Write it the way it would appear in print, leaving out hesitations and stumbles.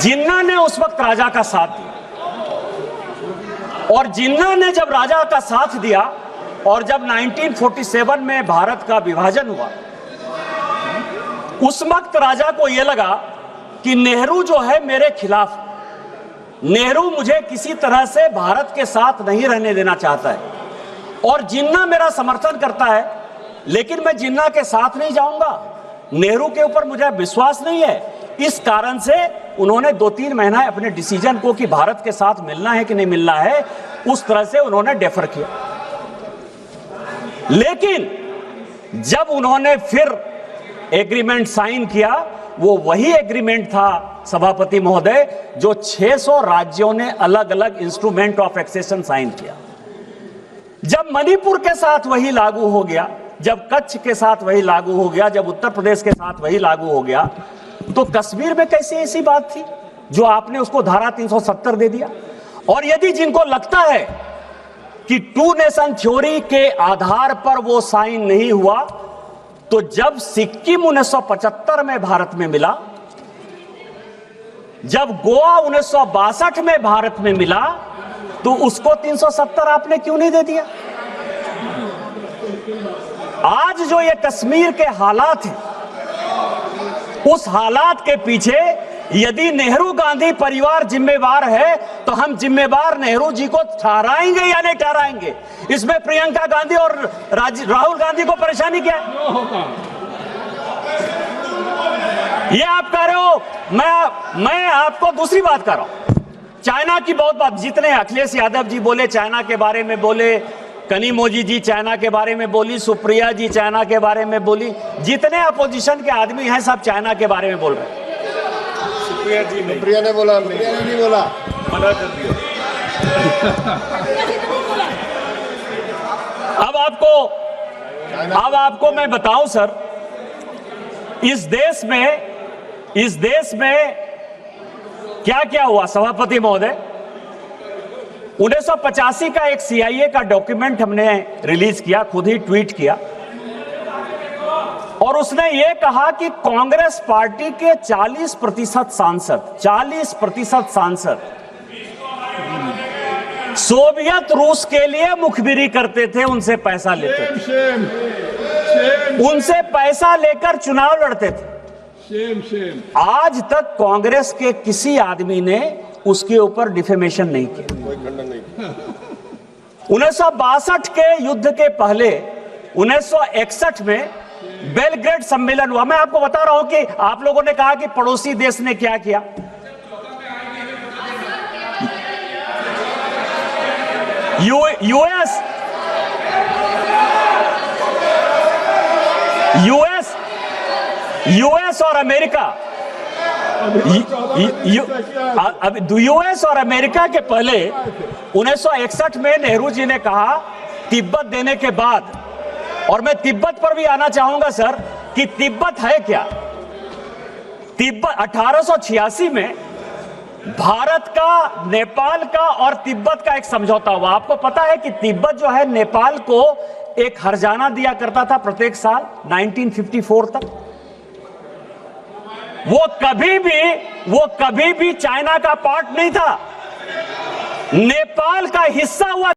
जिन्ना ने उस वक्त राजा का साथ दिया, और जिन्ना ने जब राजा का साथ दिया और जब 1947 में भारत का विभाजन हुआ, उस वक्त राजा को यह लगा कि नेहरू जो है मेरे खिलाफ, नेहरू मुझे किसी तरह से भारत के साथ नहीं रहने देना चाहता है, और जिन्ना मेरा समर्थन करता है, लेकिन मैं जिन्ना के साथ नहीं जाऊंगा, नेहरू के ऊपर मुझे विश्वास नहीं है। इस कारण से उन्होंने 2-3 महीना अपने डिसीजन को कि भारत के साथ मिलना है कि नहीं मिलना है, उस तरह से उन्होंने डेफर किया। लेकिन जब उन्होंने फिर एग्रीमेंट साइन किया, वो वही एग्रीमेंट था सभापति महोदय जो 600 राज्यों ने अलग अलग इंस्ट्रूमेंट ऑफ एक्सेशन साइन किया। जब मणिपुर के साथ वही लागू हो गया, जब कच्छ के साथ वही लागू हो गया, जब उत्तर प्रदेश के साथ वही लागू हो गया, तो कश्मीर में कैसी ऐसी बात थी जो आपने उसको धारा 370 दे दिया? और यदि जिनको लगता है कि 2 नेशन थ्योरी के आधार पर वो साइन नहीं हुआ, तो जब सिक्किम 1975 में भारत में मिला, जब गोवा 1962 में भारत में मिला, तो उसको 370 आपने क्यों नहीं दे दिया? आज जो ये कश्मीर के हालात हैं, उस हालात के पीछे यदि नेहरू गांधी परिवार जिम्मेवार है, तो हम जिम्मेवार नेहरू जी को ठहराएंगे या नहीं ठहराएंगे? इसमें प्रियंका गांधी और राहुल गांधी को परेशानी क्या है? ये आप कह रहे हो, मैं आपको दूसरी बात कर रहा हूं। चाइना की बहुत बात, जितने अखिलेश यादव जी बोले चाइना के बारे में बोले, कनिमोझी जी चाइना के बारे में बोली, सुप्रिया जी चाइना के बारे में बोली, जितने अपोजिशन के आदमी हैं सब चाइना के बारे में बोल रहे हैं। सुप्रिया ने बोला, नहीं बोला, मना कर दिया। अब आपको मैं बताऊं सर, इस देश में क्या क्या हुआ सभापति महोदय। 1985 का एक CIA का डॉक्यूमेंट हमने रिलीज किया, खुद ही ट्वीट किया, और उसने ये कहा कि कांग्रेस पार्टी के 40% सांसद सोवियत रूस के लिए मुखबिरी करते थे, उनसे पैसा लेते थे, उनसे पैसा लेकर चुनाव लड़ते थे। आज तक कांग्रेस के किसी आदमी ने उसके ऊपर डिफेमेशन नहीं किया। 1962 के युद्ध के पहले 1961 में बेलग्रेड सम्मेलन हुआ। मैं आपको बता रहा हूं कि आप लोगों ने कहा कि पड़ोसी देश ने क्या किया। यूएस और अमेरिका, यूएस और अमेरिका के पहले 1961 में नेहरू जी ने कहा तिब्बत देने के बाद, और मैं तिब्बत पर भी आना चाहूंगा सर कि तिब्बत है क्या। तिब्बत 1886 में भारत का, नेपाल का और तिब्बत का एक समझौता हुआ। आपको पता है कि तिब्बत जो है नेपाल को एक हर्जाना दिया करता था प्रत्येक साल 1954 तक। वो कभी भी चाइना का पार्ट नहीं था, नेपाल का हिस्सा हुआ